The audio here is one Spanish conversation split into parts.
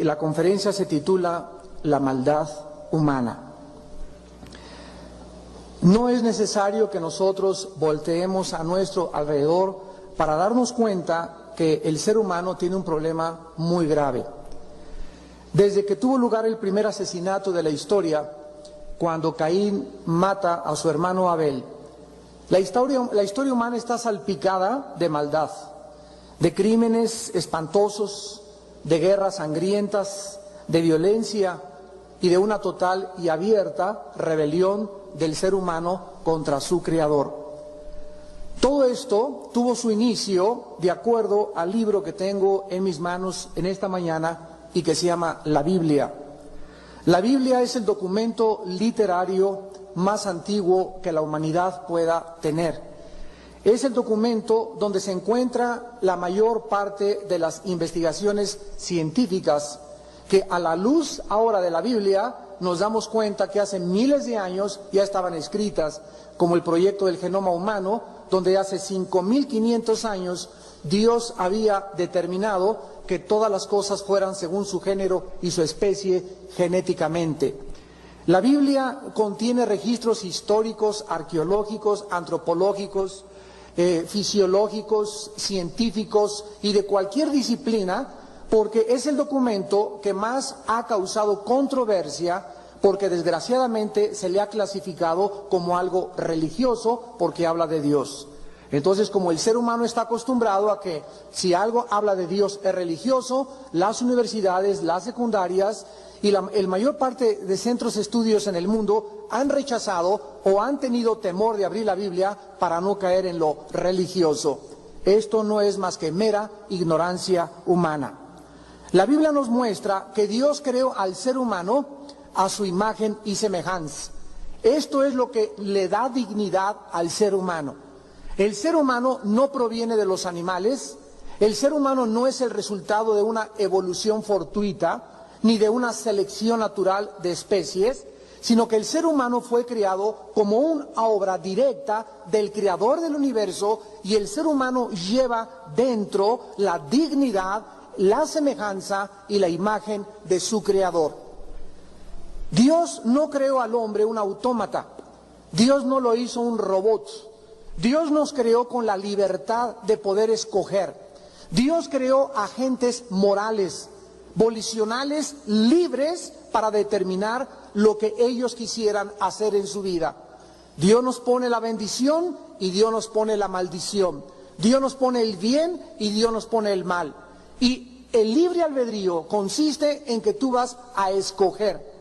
la conferencia se titula La maldad humana. No es necesario que nosotros volteemos a nuestro alrededor para darnos cuenta que el ser humano tiene un problema muy grave. Desde que tuvo lugar el primer asesinato de la historia, cuando Caín mata a su hermano Abel, la historia humana está salpicada de maldad, de crímenes espantosos, de guerras sangrientas, de violencia y de una total y abierta rebelión del ser humano contra su Creador. Todo esto tuvo su inicio de acuerdo al libro que tengo en mis manos en esta mañana y que se llama la Biblia. La Biblia es el documento literario más antiguo que la humanidad pueda tener. Es el documento donde se encuentra la mayor parte de las investigaciones científicas que a la luz ahora de la Biblia nos damos cuenta que hace miles de años ya estaban escritas, como el proyecto del genoma humano, donde hace 5.500 años Dios había determinado que todas las cosas fueran según su género y su especie genéticamente. La Biblia contiene registros históricos, arqueológicos, antropológicos, fisiológicos, científicos y de cualquier disciplina, porque es el documento que más ha causado controversia, porque desgraciadamente se le ha clasificado como algo religioso porque habla de Dios. Entonces, como el ser humano está acostumbrado a que si algo habla de Dios es religioso, las universidades, las secundarias y el mayor parte de centros de estudios en el mundo han rechazado o han tenido temor de abrir la Biblia para no caer en lo religioso. Esto no es más que mera ignorancia humana. La Biblia nos muestra que Dios creó al ser humano a su imagen y semejanza. Esto es lo que le da dignidad al ser humano. El ser humano no proviene de los animales, el ser humano no es el resultado de una evolución fortuita, ni de una selección natural de especies, sino que el ser humano fue creado como una obra directa del Creador del universo, y el ser humano lleva dentro la dignidad, la semejanza y la imagen de su Creador. Dios no creó al hombre un autómata, Dios no lo hizo un robot, Dios nos creó con la libertad de poder escoger. Dios creó agentes morales, volicionales, libres para determinar lo que ellos quisieran hacer en su vida. Dios nos pone la bendición y Dios nos pone la maldición. Dios nos pone el bien y Dios nos pone el mal. Y el libre albedrío consiste en que tú vas a escoger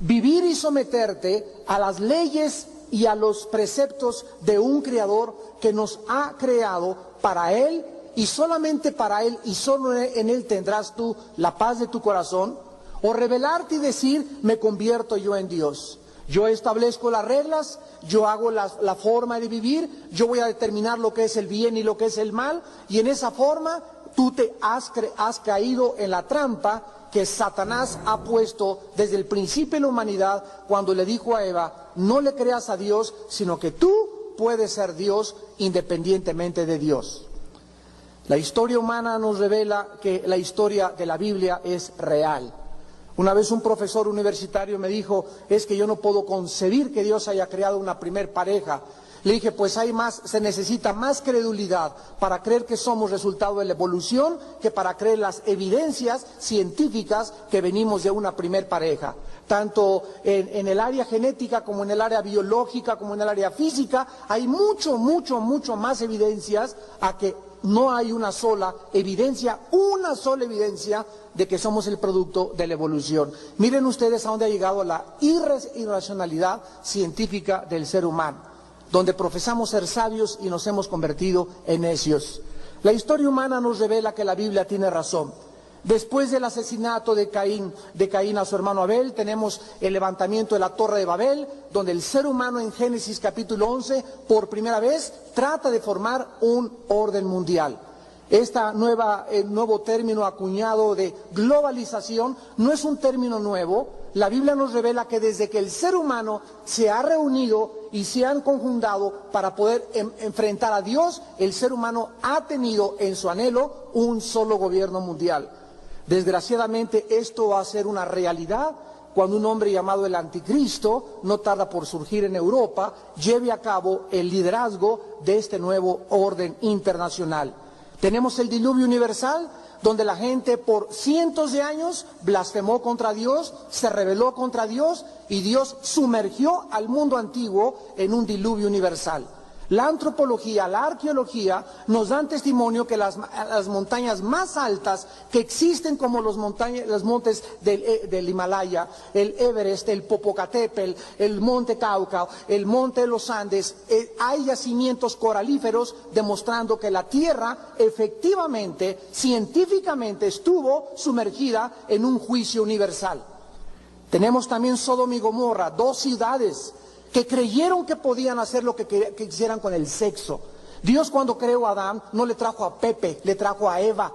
vivir y someterte a las leyes y a los preceptos de un Creador que nos ha creado para Él, y solamente para Él, y solo en Él tendrás tú la paz de tu corazón, o rebelarte y decir, me convierto yo en Dios. Yo establezco las reglas, yo hago la forma de vivir, yo voy a determinar lo que es el bien y lo que es el mal, y en esa forma tú te has caído en la trampa que Satanás ha puesto desde el principio de la humanidad, cuando le dijo a Eva, no le creas a Dios, sino que tú puedes ser Dios independientemente de Dios. La historia humana nos revela que la historia de la Biblia es real. Una vez un profesor universitario me dijo, es que yo no puedo concebir que Dios haya creado una primer pareja. Le dije, pues se necesita más credulidad para creer que somos resultado de la evolución que para creer las evidencias científicas que venimos de una primer pareja. Tanto en el área genética como en el área biológica como en el área física hay mucho más evidencias a que no hay una sola evidencia de que somos el producto de la evolución. Miren ustedes a dónde ha llegado la irracionalidad científica del ser humano, donde profesamos ser sabios y nos hemos convertido en necios. La historia humana nos revela que la Biblia tiene razón. Después del asesinato de Caín a su hermano Abel, tenemos el levantamiento de la Torre de Babel, donde el ser humano en Génesis capítulo 11, por primera vez, trata de formar un orden mundial. Nuevo término acuñado de globalización no es un término nuevo. La Biblia nos revela que desde que el ser humano se ha reunido y se han conjuntado para poder enfrentar a Dios, el ser humano ha tenido en su anhelo un solo gobierno mundial. Desgraciadamente esto va a ser una realidad cuando un hombre llamado el Anticristo, no tarda por surgir en Europa, lleve a cabo el liderazgo de este nuevo orden internacional. Tenemos el diluvio universal, donde la gente por cientos de años blasfemó contra Dios, se rebeló contra Dios y Dios sumergió al mundo antiguo en un diluvio universal. La antropología, la arqueología nos dan testimonio que las montañas más altas que existen, como los montes del Himalaya, el Everest, el Popocatépetl, el monte Cauca, el monte de los Andes, hay yacimientos coralíferos demostrando que la Tierra efectivamente, científicamente, estuvo sumergida en un juicio universal. Tenemos también Sodoma y Gomorra, dos ciudades que creyeron que podían hacer lo que quisieran con el sexo. Dios, cuando creó a Adán, no le trajo a Pepe, le trajo a Eva.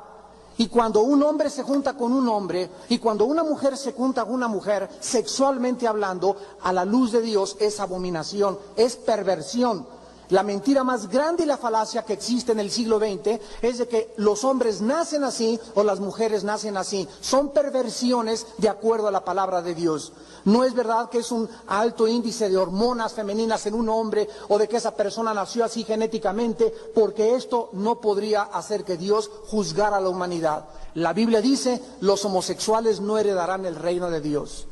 Y cuando un hombre se junta con un hombre, y cuando una mujer se junta con una mujer, sexualmente hablando, a la luz de Dios es abominación, es perversión. La mentira más grande y la falacia que existe en el siglo XX es de que los hombres nacen así o las mujeres nacen así. Son perversiones de acuerdo a la palabra de Dios. No es verdad que es un alto índice de hormonas femeninas en un hombre o de que esa persona nació así genéticamente, porque esto no podría hacer que Dios juzgara a la humanidad. La Biblia dice, los homosexuales no heredarán el reino de Dios.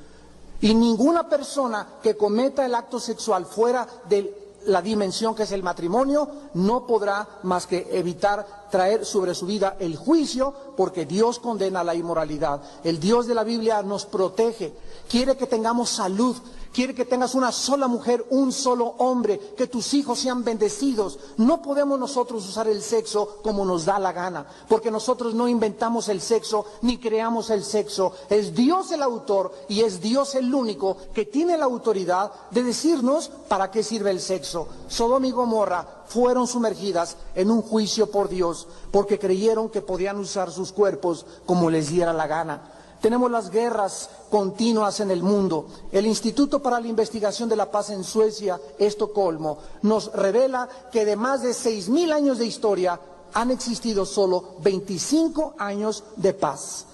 Y ninguna persona que cometa el acto sexual fuera de la dimensión que es el matrimonio, no podrá más que evitar traer sobre su vida el juicio, porque Dios condena la inmoralidad. El Dios de la Biblia nos protege, quiere que tengamos salud, quiere que tengas una sola mujer, un solo hombre, que tus hijos sean bendecidos. No podemos nosotros usar el sexo como nos da la gana, porque nosotros no inventamos el sexo ni creamos el sexo. Es Dios el autor y es Dios el único que tiene la autoridad de decirnos para qué sirve el sexo. Sodoma y Gomorra fueron sumergidas en un juicio por Dios, porque creyeron que podían usar sus cuerpos como les diera la gana. Tenemos las guerras continuas en el mundo. El Instituto para la Investigación de la Paz en Suecia, Estocolmo, nos revela que de más de 6.000 años de historia han existido solo 25 años de paz.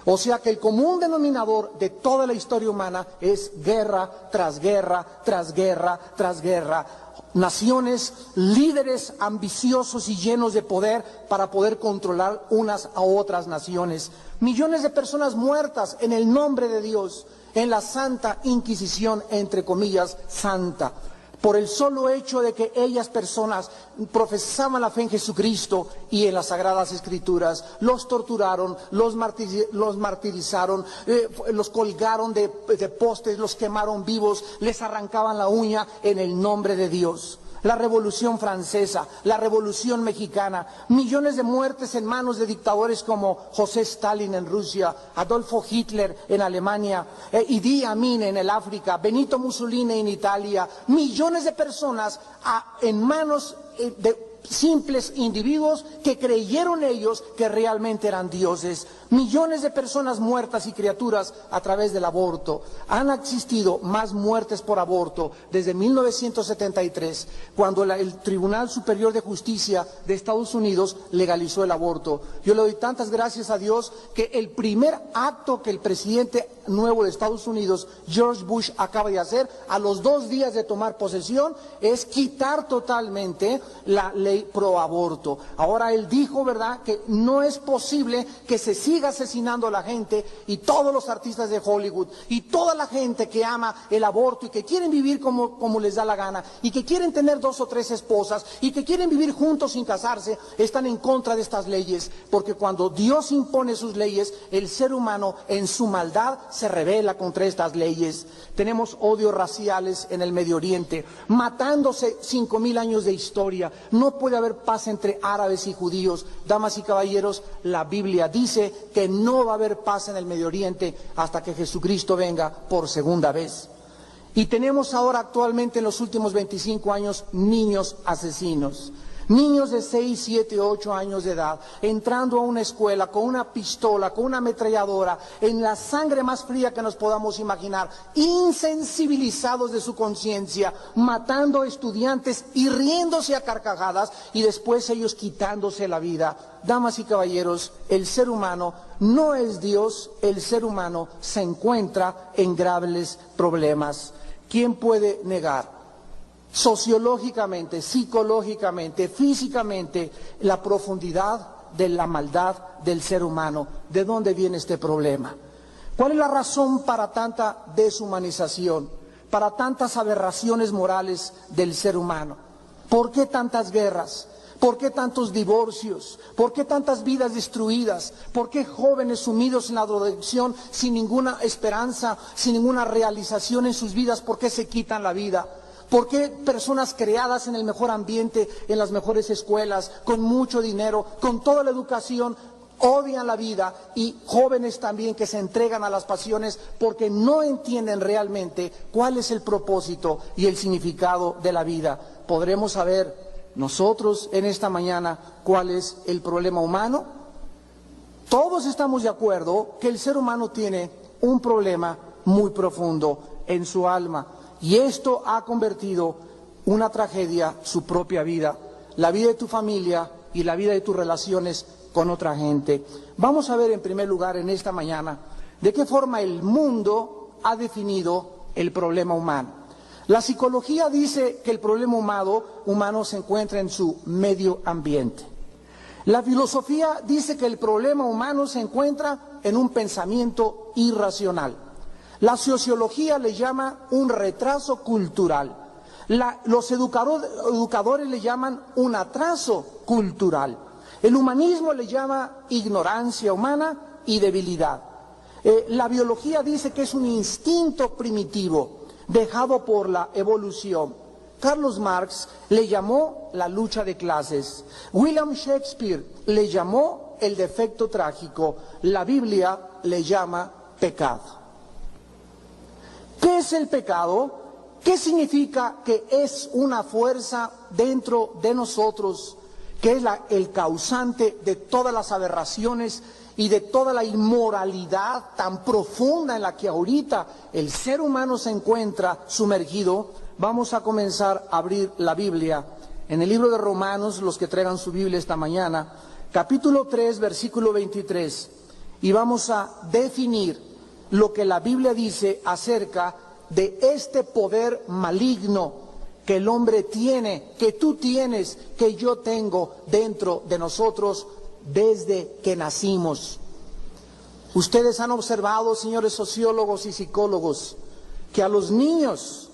O sea que el común denominador de toda la historia humana es guerra tras guerra, tras guerra, tras guerra. Naciones, líderes ambiciosos y llenos de poder para poder controlar unas a otras naciones. Millones de personas muertas en el nombre de Dios, en la Santa Inquisición, entre comillas, santa, por el solo hecho de que ellas personas profesaban la fe en Jesucristo y en las Sagradas Escrituras. Los torturaron, los martirizaron, los colgaron de postes, los quemaron vivos, les arrancaban la uña en el nombre de Dios. La Revolución Francesa, la Revolución Mexicana, millones de muertes en manos de dictadores como José Stalin en Rusia, Adolfo Hitler en Alemania, Idi Amin en el África, Benito Mussolini en Italia, millones de personas en manos de simples individuos que creyeron ellos que realmente eran dioses. Millones de personas muertas y criaturas a través del aborto. Han existido más muertes por aborto desde 1973, cuando el Tribunal Superior de Justicia de Estados Unidos legalizó el aborto. Yo le doy tantas gracias a Dios que el primer acto que el presidente nuevo de Estados Unidos, George Bush, acaba de hacer a los 2 días de tomar posesión es quitar totalmente la ley pro aborto. Ahora él dijo, ¿verdad?, que no es posible que se siga asesinando a la gente, y todos los artistas de Hollywood y toda la gente que ama el aborto y que quieren vivir como les da la gana y que quieren tener 2 o 3 esposas y que quieren vivir juntos sin casarse, están en contra de estas leyes, porque cuando Dios impone sus leyes, el ser humano en su maldad se rebela contra estas leyes. Tenemos odios raciales en el Medio Oriente, matándose 5.000 años de historia. No puede haber paz entre árabes y judíos. Damas y caballeros, la Biblia dice que no va a haber paz en el Medio Oriente hasta que Jesucristo venga por segunda vez. Y tenemos ahora actualmente en los últimos 25 años niños asesinos. Niños de 6, 7, 8 años de edad, entrando a una escuela con una pistola, con una ametralladora, en la sangre más fría que nos podamos imaginar, insensibilizados de su conciencia, matando a estudiantes y riéndose a carcajadas, y después ellos quitándose la vida. Damas y caballeros, el ser humano no es Dios, el ser humano se encuentra en graves problemas. ¿Quién puede negar sociológicamente, psicológicamente, físicamente, la profundidad de la maldad del ser humano? ¿De dónde viene este problema? ¿Cuál es la razón para tanta deshumanización, para tantas aberraciones morales del ser humano? ¿Por qué tantas guerras? ¿Por qué tantos divorcios? ¿Por qué tantas vidas destruidas? ¿Por qué jóvenes sumidos en la drogadicción sin ninguna esperanza, sin ninguna realización en sus vidas? ¿Por qué se quitan la vida? ¿Por qué personas creadas en el mejor ambiente, en las mejores escuelas, con mucho dinero, con toda la educación, odian la vida? Y jóvenes también que se entregan a las pasiones porque no entienden realmente cuál es el propósito y el significado de la vida. ¿Podremos saber nosotros en esta mañana cuál es el problema humano? Todos estamos de acuerdo que el ser humano tiene un problema muy profundo en su alma. Y esto ha convertido una tragedia su propia vida, la vida de tu familia y la vida de tus relaciones con otra gente. Vamos a ver en primer lugar en esta mañana de qué forma el mundo ha definido el problema humano. La psicología dice que el problema humano se encuentra en su medio ambiente. La filosofía dice que el problema humano se encuentra en un pensamiento irracional. La sociología le llama un retraso cultural. Los educadores le llaman un atraso cultural. El humanismo le llama ignorancia humana y debilidad. La biología dice que es un instinto primitivo dejado por la evolución. Carlos Marx le llamó la lucha de clases. William Shakespeare le llamó el defecto trágico. La Biblia le llama pecado. ¿Qué es el pecado? ¿Qué significa que es una fuerza dentro de nosotros, que es el causante de todas las aberraciones y de toda la inmoralidad tan profunda en la que ahorita el ser humano se encuentra sumergido? Vamos a comenzar a abrir la Biblia en el libro de Romanos, los que traigan su Biblia esta mañana, capítulo 3, versículo 23, y vamos a definir lo que la Biblia dice acerca de este poder maligno que el hombre tiene, que tú tienes, que yo tengo dentro de nosotros desde que nacimos. Ustedes han observado, señores sociólogos y psicólogos, que a los niños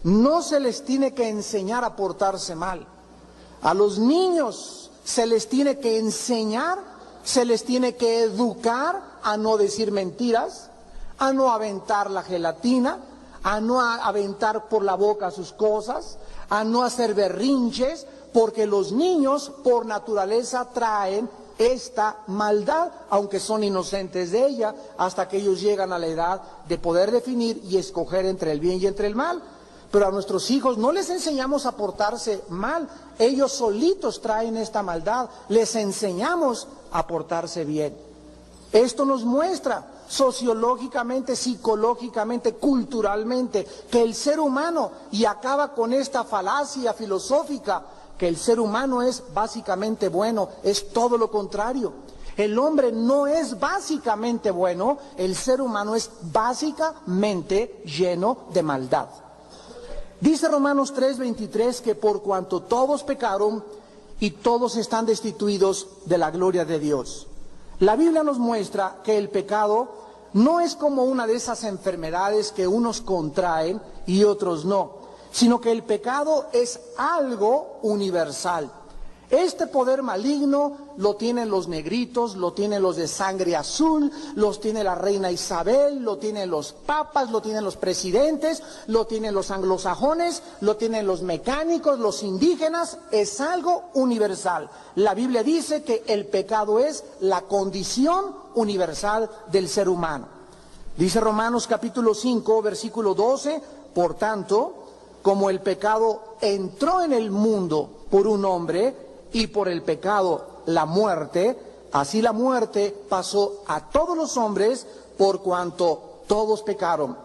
no se les tiene que enseñar a portarse mal. A los niños se les tiene que enseñar, se les tiene que educar a no decir mentiras, a no aventar la gelatina, a no aventar por la boca sus cosas, a no hacer berrinches, porque los niños por naturaleza traen esta maldad, aunque son inocentes de ella, hasta que ellos llegan a la edad de poder definir y escoger entre el bien y entre el mal. Pero a nuestros hijos no les enseñamos a portarse mal, ellos solitos traen esta maldad, les enseñamos a portarse bien. Esto nos muestra sociológicamente, psicológicamente, culturalmente, que el ser humano, y acaba con esta falacia filosófica, que el ser humano es básicamente bueno, es todo lo contrario. El hombre no es básicamente bueno, el ser humano es básicamente lleno de maldad. Dice Romanos 3:23 que por cuanto todos pecaron y todos están destituidos de la gloria de Dios. La Biblia nos muestra que el pecado no es como una de esas enfermedades que unos contraen y otros no, sino que el pecado es algo universal. Este poder maligno lo tienen los negritos, lo tienen los de sangre azul, los tiene la reina Isabel, lo tienen los papas, lo tienen los presidentes, lo tienen los anglosajones, lo tienen los mecánicos, los indígenas. Es algo universal. La Biblia dice que el pecado es la condición universal del ser humano. Dice Romanos capítulo 5, versículo 12, por tanto, como el pecado entró en el mundo por un hombre, y por el pecado la muerte, así la muerte pasó a todos los hombres por cuanto todos pecaron.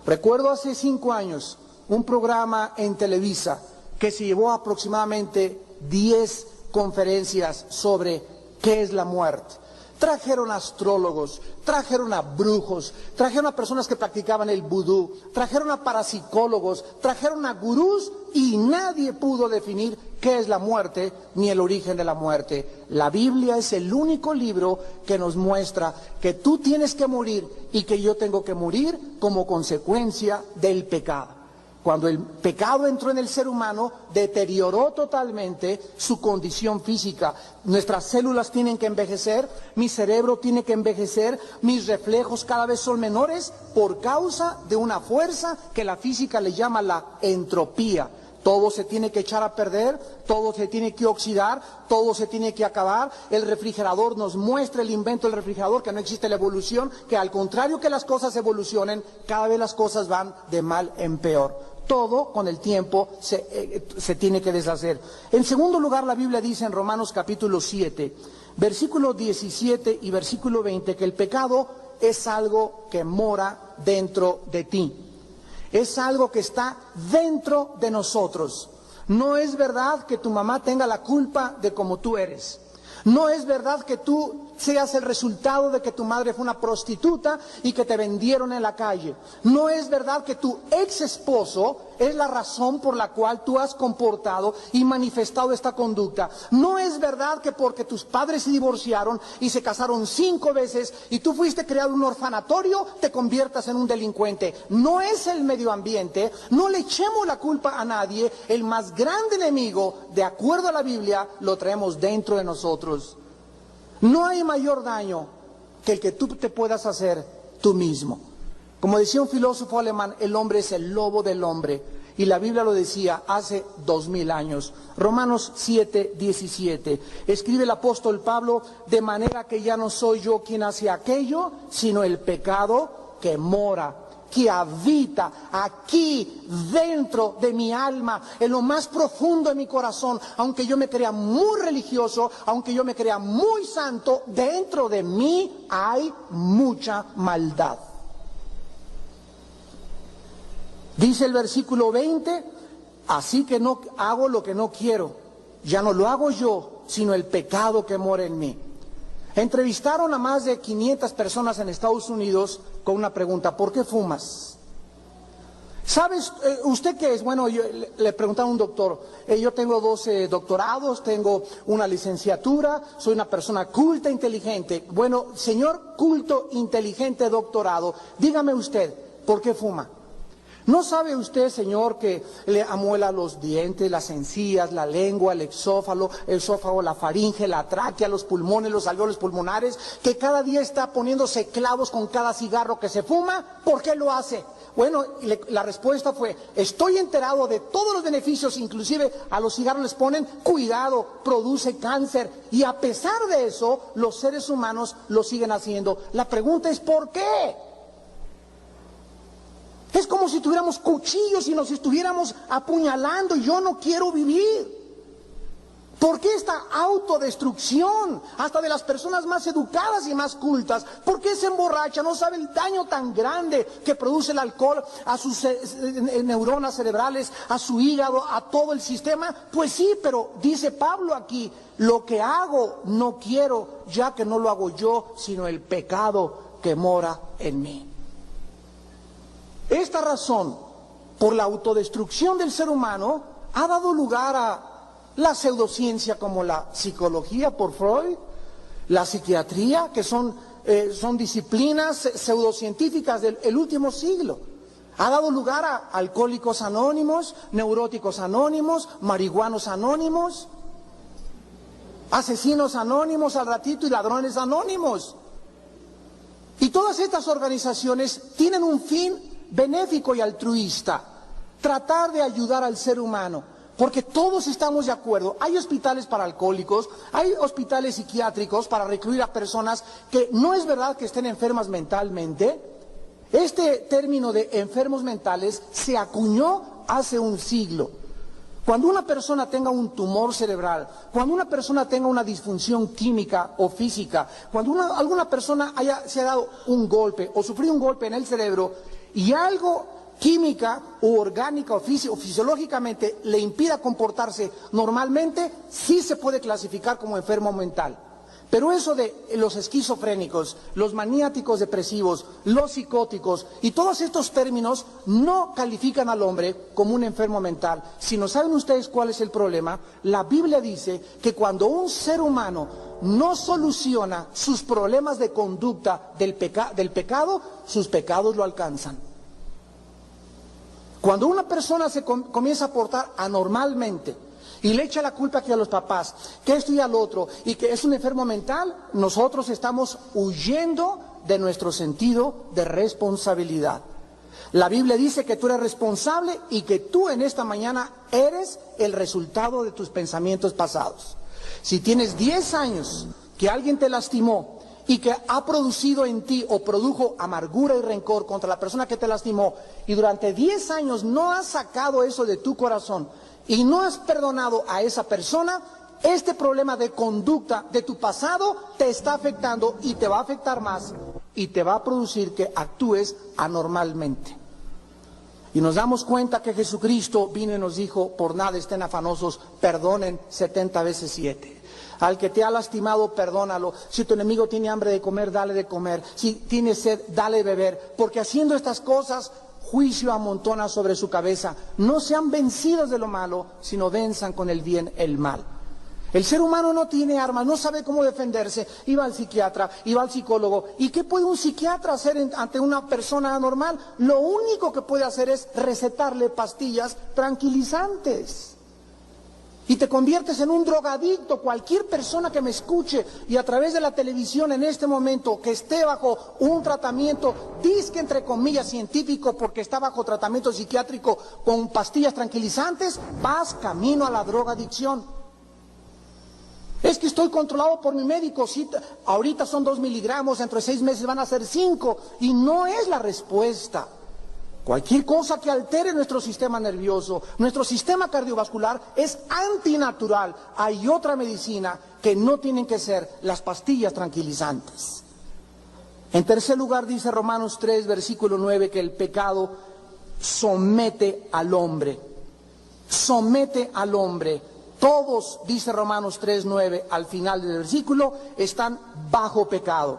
Recuerdo hace 5 años un programa en Televisa que se llevó aproximadamente 10 conferencias sobre qué es la muerte. Trajeron astrólogos, trajeron a brujos, trajeron a personas que practicaban el vudú, trajeron a parapsicólogos, trajeron a gurús y nadie pudo definir qué es la muerte ni el origen de la muerte. La Biblia es el único libro que nos muestra que tú tienes que morir y que yo tengo que morir como consecuencia del pecado. Cuando el pecado entró en el ser humano, deterioró totalmente su condición física. Nuestras células tienen que envejecer, mi cerebro tiene que envejecer, mis reflejos cada vez son menores por causa de una fuerza que la física le llama la entropía. Todo se tiene que echar a perder, todo se tiene que oxidar, todo se tiene que acabar. El refrigerador nos muestra, el invento del refrigerador, que no existe la evolución, que al contrario que las cosas evolucionen, cada vez las cosas van de mal en peor. Todo con el tiempo se tiene que deshacer. En segundo lugar, la Biblia dice en Romanos capítulo 7, versículo 17 y versículo 20, que el pecado es algo que mora dentro de ti. Es algo que está dentro de nosotros. No es verdad que tu mamá tenga la culpa de cómo tú eres. No es verdad que tú seas el resultado de que tu madre fue una prostituta y que te vendieron en la calle. No es verdad que tu ex esposo es la razón por la cual tú has comportado y manifestado esta conducta. No es verdad que porque tus padres se divorciaron y se casaron 5 veces y tú fuiste creado en un orfanatorio, te conviertas en un delincuente. No es el medio ambiente, no le echemos la culpa a nadie. El más grande enemigo, de acuerdo a la Biblia, lo traemos dentro de nosotros. No hay mayor daño que el que tú te puedas hacer tú mismo. Como decía un filósofo alemán, el hombre es el lobo del hombre. Y la Biblia lo decía hace 2000 años. Romanos 7, 17. Escribe el apóstol Pablo, de manera que ya no soy yo quien hace aquello, sino el pecado que mora, que habita aquí dentro de mi alma, en lo más profundo de mi corazón. Aunque yo me crea muy religioso, aunque yo me crea muy santo, dentro de mí hay mucha maldad. Dice el versículo 20, así que no hago lo que no quiero, ya no lo hago yo, sino el pecado que mora en mí. Entrevistaron a más de 500 personas en Estados Unidos con una pregunta: ¿por qué fumas? ¿Sabes usted qué es? Bueno, le preguntaba a un doctor, yo tengo 12 doctorados, tengo una licenciatura, soy una persona culta, inteligente. Bueno, señor culto, inteligente, doctorado, dígame usted, ¿por qué fuma? ¿No sabe usted, señor, que le amuela los dientes, las encías, la lengua, el esófago, la faringe, la tráquea, los pulmones, los alveolos pulmonares, que cada día está poniéndose clavos con cada cigarro que se fuma? ¿Por qué lo hace? Bueno, la respuesta fue: estoy enterado de todos los beneficios, inclusive a los cigarros les ponen cuidado, produce cáncer, y a pesar de eso, los seres humanos lo siguen haciendo. La pregunta es ¿por qué? Es como si tuviéramos cuchillos y nos estuviéramos apuñalando. Yo no quiero vivir. ¿Por qué esta autodestrucción? Hasta de las personas más educadas y más cultas. ¿Por qué se emborracha? ¿No sabe el daño tan grande que produce el alcohol a sus neuronas cerebrales, a su hígado, a todo el sistema? Pues sí, pero dice Pablo aquí, lo que hago no quiero, ya que no lo hago yo, sino el pecado que mora en mí. Esta razón por la autodestrucción del ser humano ha dado lugar a la pseudociencia como la psicología por Freud, la psiquiatría, que son disciplinas pseudocientíficas del último siglo. Ha dado lugar a alcohólicos anónimos, neuróticos anónimos, marihuanos anónimos, asesinos anónimos al ratito y ladrones anónimos. Y todas estas organizaciones tienen un fin benéfico y altruista: tratar de ayudar al ser humano, porque todos estamos de acuerdo. Hay hospitales para alcohólicos, hay hospitales psiquiátricos para recluir a personas que no es verdad que estén enfermas mentalmente. Este término de enfermos mentales se acuñó hace un siglo. Cuando una persona tenga un tumor cerebral, cuando una persona tenga una disfunción química o física, cuando alguna persona se ha dado un golpe o sufrido un golpe en el cerebro y algo química o orgánica o fisiológicamente le impida comportarse normalmente, sí se puede clasificar como enfermo mental. Pero eso de los esquizofrénicos, los maniáticos depresivos, los psicóticos y todos estos términos no califican al hombre como un enfermo mental. Si no saben ustedes cuál es el problema, la Biblia dice que cuando un ser humano no soluciona sus problemas de conducta del pecado, sus pecados lo alcanzan. Cuando una persona se comienza a portar anormalmente y le echa la culpa aquí a los papás, que esto y al otro, y que es un enfermo mental, nosotros estamos huyendo de nuestro sentido de responsabilidad. La Biblia dice que tú eres responsable y que tú en esta mañana eres el resultado de tus pensamientos pasados. Si tienes 10 años que alguien te lastimó y que ha producido en ti o produjo amargura y rencor contra la persona que te lastimó, y durante 10 años no has sacado eso de tu corazón y no has perdonado a esa persona, este problema de conducta de tu pasado te está afectando y te va a afectar más y te va a producir que actúes anormalmente. Y nos damos cuenta que Jesucristo vino y nos dijo: por nada estén afanosos, perdonen 70 veces 7. Al que te ha lastimado, perdónalo. Si tu enemigo tiene hambre de comer, dale de comer. Si tiene sed, dale de beber. Porque haciendo estas cosas, juicio amontona sobre su cabeza. No sean vencidos de lo malo, sino venzan con el bien el mal. El ser humano no tiene armas, no sabe cómo defenderse. Iba al psiquiatra, iba al psicólogo. ¿Y qué puede un psiquiatra hacer ante una persona anormal? Lo único que puede hacer es recetarle pastillas tranquilizantes. Y te conviertes en un drogadicto. Cualquier persona que me escuche y a través de la televisión en este momento que esté bajo un tratamiento, dizque entre comillas científico, porque está bajo tratamiento psiquiátrico con pastillas tranquilizantes, vas camino a la drogadicción. Es que estoy controlado por mi médico, sí, ahorita son 2 miligramos, dentro de 6 meses van a ser 5, y no es la respuesta. Cualquier cosa que altere nuestro sistema nervioso, nuestro sistema cardiovascular, es antinatural. Hay otra medicina que no tienen que ser las pastillas tranquilizantes. En tercer lugar, dice Romanos 3, versículo 9, que el pecado somete al hombre. Somete al hombre. Todos, dice Romanos 3, 9, al final del versículo, están bajo pecado.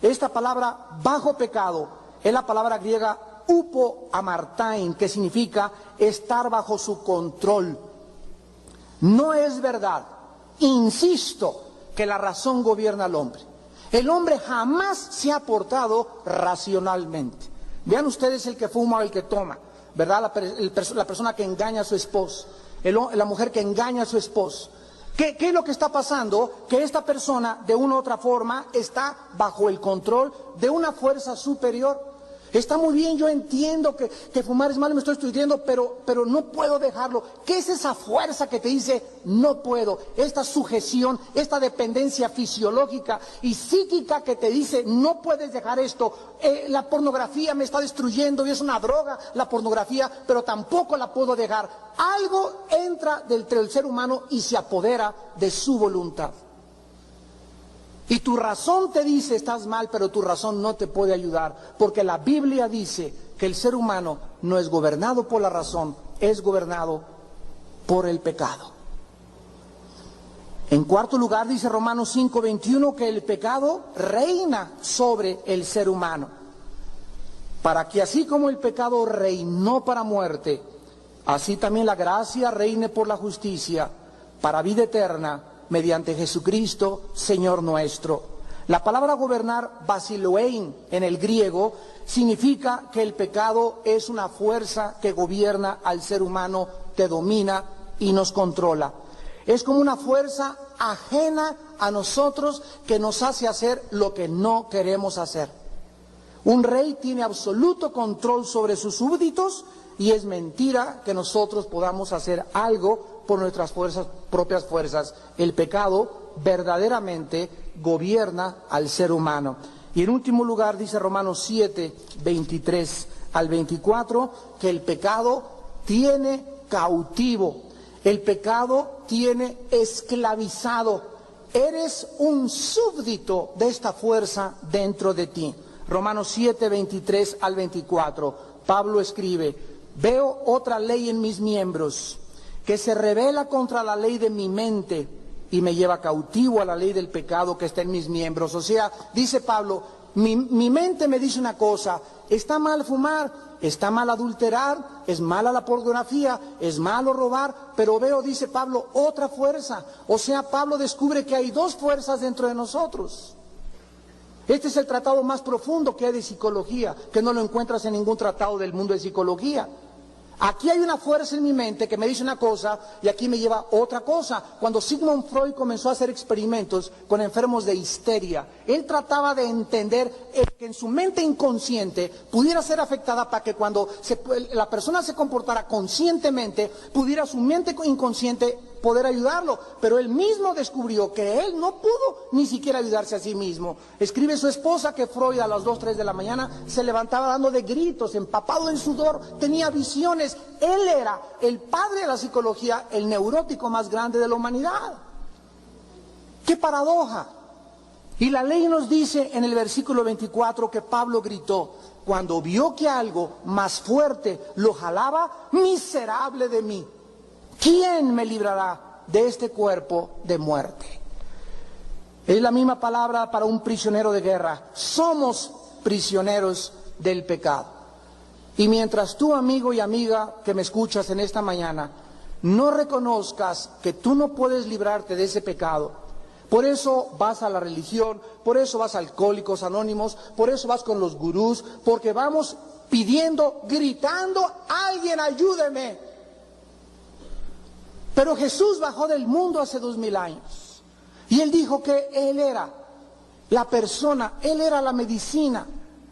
Esta palabra bajo pecado es la palabra griega upo amartain, que significa estar bajo su control. No es verdad, insisto, que la razón gobierna al hombre. El hombre jamás se ha portado racionalmente. Vean ustedes el que fuma o el que toma, ¿verdad? La persona que engaña a su esposo, la mujer que engaña a su esposo. ¿Qué es lo que está pasando? Que esta persona, de una u otra forma, está bajo el control de una fuerza superior. Está muy bien, yo entiendo que fumar es malo, me estoy estudiando, pero no puedo dejarlo. ¿Qué es esa fuerza que te dice no puedo? Esta sujeción, esta dependencia fisiológica y psíquica que te dice no puedes dejar esto. La pornografía me está destruyendo y es una droga la pornografía, pero tampoco la puedo dejar. Algo entra dentro del ser humano y se apodera de su voluntad. Y tu razón te dice estás mal, pero tu razón no te puede ayudar, porque la Biblia dice que el ser humano no es gobernado por la razón, es gobernado por el pecado. En cuarto lugar, dice Romanos 5:21, que el pecado reina sobre el ser humano, para que así como el pecado reinó para muerte, así también la gracia reine por la justicia, para vida eterna, mediante Jesucristo, Señor nuestro. La palabra gobernar, basiloein, en el griego, significa que el pecado es una fuerza que gobierna al ser humano, que domina y nos controla. Es como una fuerza ajena a nosotros que nos hace hacer lo que no queremos hacer. Un rey tiene absoluto control sobre sus súbditos y es mentira que nosotros podamos hacer algo por nuestras propias fuerzas. El pecado verdaderamente gobierna al ser humano. Y en último lugar dice Romanos 7, 23 al 24, que el pecado tiene cautivo. El pecado tiene esclavizado. Eres un súbdito de esta fuerza dentro de ti. Romanos 7, 23 al 24. Pablo escribe: veo otra ley en mis miembros, que se rebela contra la ley de mi mente y me lleva cautivo a la ley del pecado que está en mis miembros. O sea, dice Pablo, mi mente me dice una cosa: está mal fumar, está mal adulterar, es mala la pornografía, es malo robar, pero veo, dice Pablo, otra fuerza. O sea, Pablo descubre que hay dos fuerzas dentro de nosotros. Este es el tratado más profundo que hay de psicología, que no lo encuentras en ningún tratado del mundo de psicología. Aquí hay una fuerza en mi mente que me dice una cosa y aquí me lleva otra cosa. Cuando Sigmund Freud comenzó a hacer experimentos con enfermos de histeria, él trataba de entender que en su mente inconsciente pudiera ser afectada para que cuando la persona se comportara conscientemente, pudiera su mente inconsciente poder ayudarlo. Pero él mismo descubrió que él no pudo ni siquiera ayudarse a sí mismo. Escribe su esposa que Freud a las 2, 3 de la mañana se levantaba dando de gritos, empapado en sudor, tenía visiones. Él era el padre de la psicología, el neurótico más grande de la humanidad. ¡Qué paradoja! Y la ley nos dice en el versículo 24 que Pablo gritó cuando vio que algo más fuerte lo jalaba: miserable de mí, ¿quién me librará de este cuerpo de muerte? Es la misma palabra para un prisionero de guerra. Somos prisioneros del pecado. Y mientras tú, amigo y amiga que me escuchas en esta mañana, no reconozcas que tú no puedes librarte de ese pecado, por eso vas a la religión, por eso vas a Alcohólicos Anónimos, por eso vas con los gurús, porque vamos pidiendo, gritando: alguien ayúdeme. Pero Jesús bajó del mundo hace 2000 años y Él dijo que Él era la persona, Él era la medicina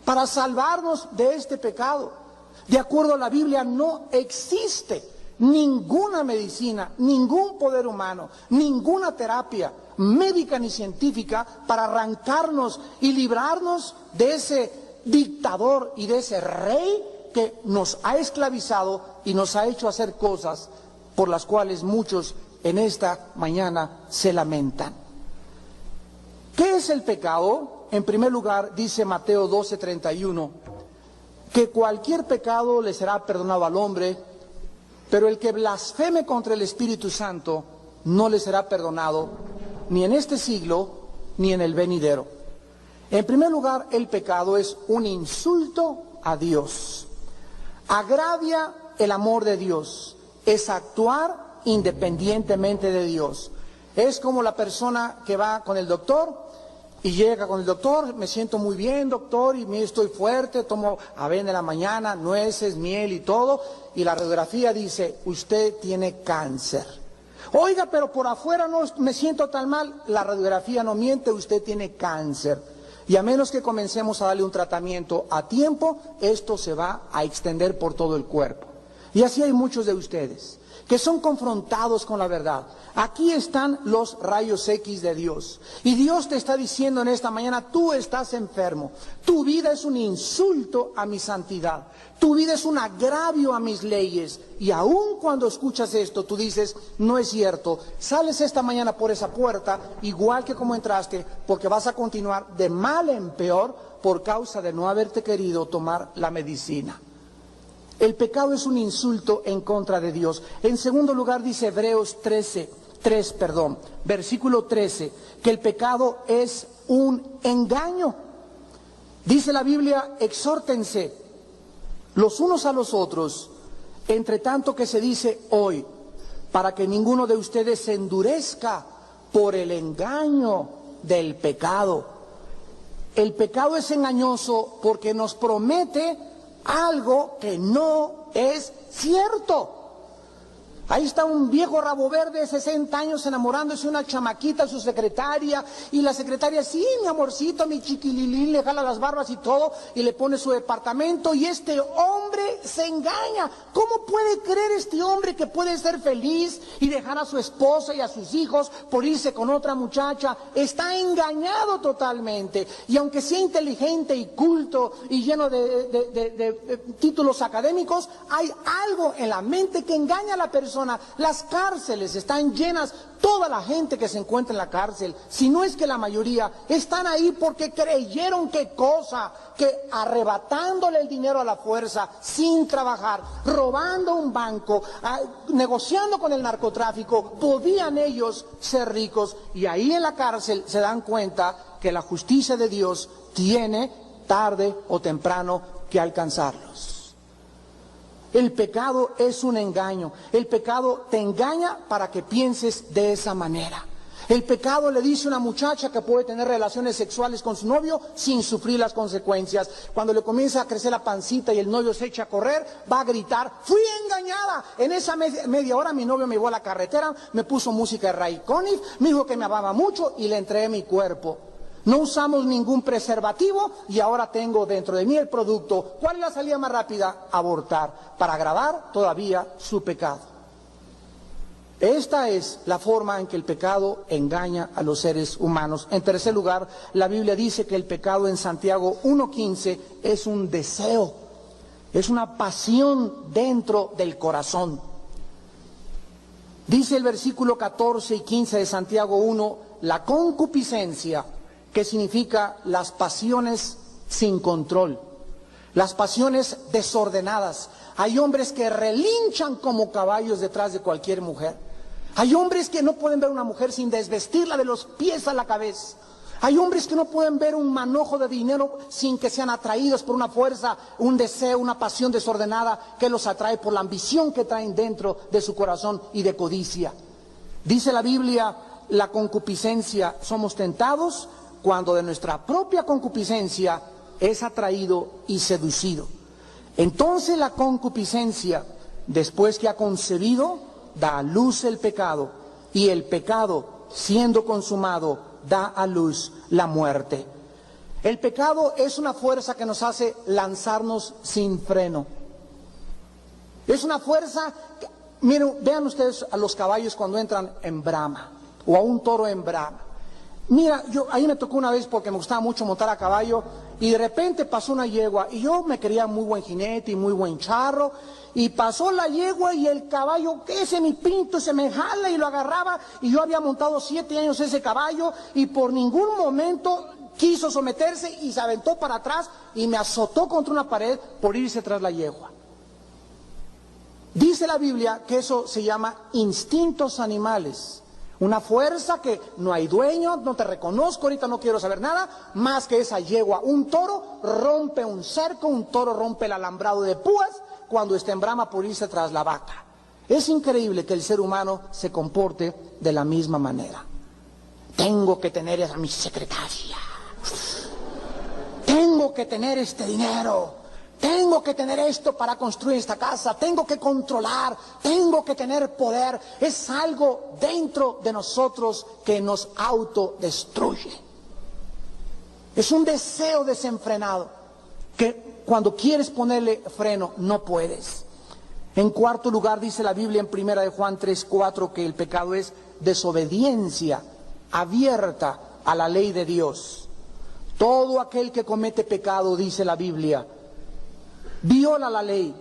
para salvarnos de este pecado. De acuerdo a la Biblia, no existe ninguna medicina, ningún poder humano, ninguna terapia médica ni científica para arrancarnos y librarnos de ese dictador y de ese rey que nos ha esclavizado y nos ha hecho hacer cosas por las cuales muchos en esta mañana se lamentan. ¿Qué es el pecado? En primer lugar, dice Mateo 12:31, que cualquier pecado le será perdonado al hombre, pero el que blasfeme contra el Espíritu Santo no le será perdonado, ni en este siglo, ni en el venidero. En primer lugar, el pecado es un insulto a Dios. Agravia el amor de Dios. Es actuar independientemente de Dios. Es como la persona que va con el doctor y llega con el doctor: me siento muy bien, doctor, y estoy fuerte, tomo avena en la mañana, nueces, miel y todo, y la radiografía dice: usted tiene cáncer. Oiga, pero por afuera no me siento tan mal. La radiografía no miente, usted tiene cáncer. Y a menos que comencemos a darle un tratamiento a tiempo, esto se va a extender por todo el cuerpo. Y así hay muchos de ustedes que son confrontados con la verdad. Aquí están los rayos X de Dios. Y Dios te está diciendo en esta mañana: tú estás enfermo. Tu vida es un insulto a mi santidad. Tu vida es un agravio a mis leyes. Y aun cuando escuchas esto, tú dices: no es cierto. Sales esta mañana por esa puerta igual que como entraste, porque vas a continuar de mal en peor por causa de no haberte querido tomar la medicina. El pecado es un insulto en contra de Dios. En segundo lugar, dice Hebreos 3, versículo 13, que el pecado es un engaño. Dice la Biblia: exhórtense los unos a los otros, entre tanto que se dice hoy, para que ninguno de ustedes se endurezca por el engaño del pecado. El pecado es engañoso porque nos promete algo que no es cierto. Ahí está un viejo rabo verde de 60 años enamorándose de una chamaquita, su secretaria, y la secretaria: sí, mi amorcito, mi chiquililín, le jala las barbas y todo, y le pone su departamento, y este hombre se engaña. ¿Cómo puede creer este hombre que puede ser feliz y dejar a su esposa y a sus hijos por irse con otra muchacha? Está engañado totalmente. Y aunque sea inteligente y culto y lleno de títulos académicos, hay algo en la mente que engaña a la persona persona. Las cárceles están llenas, toda la gente que se encuentra en la cárcel, si no es que la mayoría, están ahí porque creyeron que arrebatándole el dinero a la fuerza, sin trabajar, robando un banco, negociando con el narcotráfico, podían ellos ser ricos. Y ahí en la cárcel se dan cuenta que la justicia de Dios tiene tarde o temprano que alcanzarlos. El pecado es un engaño. El pecado te engaña para que pienses de esa manera. El pecado le dice a una muchacha que puede tener relaciones sexuales con su novio sin sufrir las consecuencias. Cuando le comienza a crecer la pancita y el novio se echa a correr, va a gritar: fui engañada. En esa media hora mi novio me llevó a la carretera, me puso música de Ray Conniff, me dijo que me amaba mucho y le entregué mi cuerpo. No usamos ningún preservativo y ahora tengo dentro de mí el producto. ¿Cuál es la salida más rápida? Abortar, para agravar todavía su pecado. Esta es la forma en que el pecado engaña a los seres humanos. En tercer lugar, la Biblia dice que el pecado en Santiago 1:15 es un deseo, es una pasión dentro del corazón. Dice el versículo 14 y 15 de Santiago 1, la concupiscencia, que significa las pasiones sin control, las pasiones desordenadas. Hay hombres que relinchan como caballos detrás de cualquier mujer. Hay hombres que no pueden ver una mujer sin desvestirla de los pies a la cabeza. Hay hombres que no pueden ver un manojo de dinero sin que sean atraídos por una fuerza, un deseo, una pasión desordenada que los atrae por la ambición que traen dentro de su corazón y de codicia. Dice la Biblia, la concupiscencia, somos tentados cuando de nuestra propia concupiscencia es atraído y seducido. Entonces la concupiscencia, después que ha concebido, da a luz el pecado, y el pecado, siendo consumado, da a luz la muerte. El pecado es una fuerza que nos hace lanzarnos sin freno. Es una fuerza que, miren, vean ustedes a los caballos cuando entran en brama, o a un toro en brama. Mira, ahí me tocó una vez porque me gustaba mucho montar a caballo y de repente pasó una yegua y yo me creía muy buen jinete y muy buen charro y pasó la yegua y el caballo, ese mi pinto, se me jala y lo agarraba y yo había montado 7 años ese caballo y por ningún momento quiso someterse y se aventó para atrás y me azotó contra una pared por irse tras la yegua. Dice la Biblia que eso se llama instintos animales. Una fuerza que no hay dueño, no te reconozco, ahorita no quiero saber nada, más que esa yegua. Un toro rompe un cerco, un toro rompe el alambrado de púas cuando está en brama por irse tras la vaca. Es increíble que el ser humano se comporte de la misma manera. Tengo que tener a mi secretaria. Tengo que tener este dinero. Tengo que tener esto para construir esta casa, tengo que controlar, tengo que tener poder. Es algo dentro de nosotros que nos autodestruye. Es un deseo desenfrenado que cuando quieres ponerle freno no puedes. En cuarto lugar dice la Biblia en 1 de Juan 3:4 que el pecado es desobediencia abierta a la ley de Dios. Todo aquel que comete pecado, dice la Biblia, viola la ley,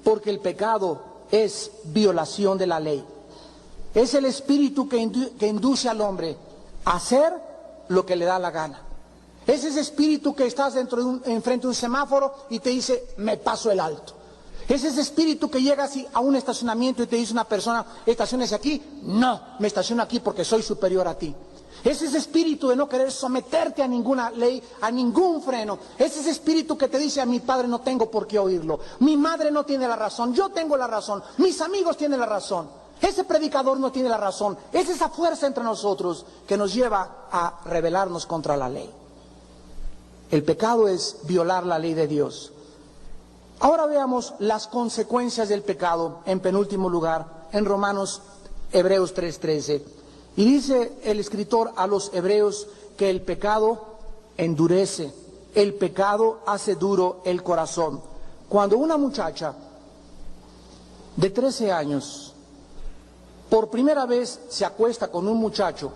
porque el pecado es violación de la ley. Es el espíritu que induce al hombre a hacer lo que le da la gana. Es ese espíritu que estás enfrente de un semáforo y te dice, me paso el alto. Es ese espíritu que llega así a un estacionamiento y te dice una persona, estaciones aquí. No, me estaciono aquí porque soy superior a ti. Es ese espíritu de no querer someterte a ninguna ley, a ningún freno. Es ese espíritu que te dice, a mi padre no tengo por qué oírlo. Mi madre no tiene la razón, yo tengo la razón. Mis amigos tienen la razón. Ese predicador no tiene la razón. Es esa fuerza entre nosotros que nos lleva a rebelarnos contra la ley. El pecado es violar la ley de Dios. Ahora veamos las consecuencias del pecado, en penúltimo lugar, en Hebreos 3:13. Y dice el escritor a los hebreos que el pecado endurece, el pecado hace duro el corazón. Cuando una muchacha de 13 años por primera vez se acuesta con un muchacho,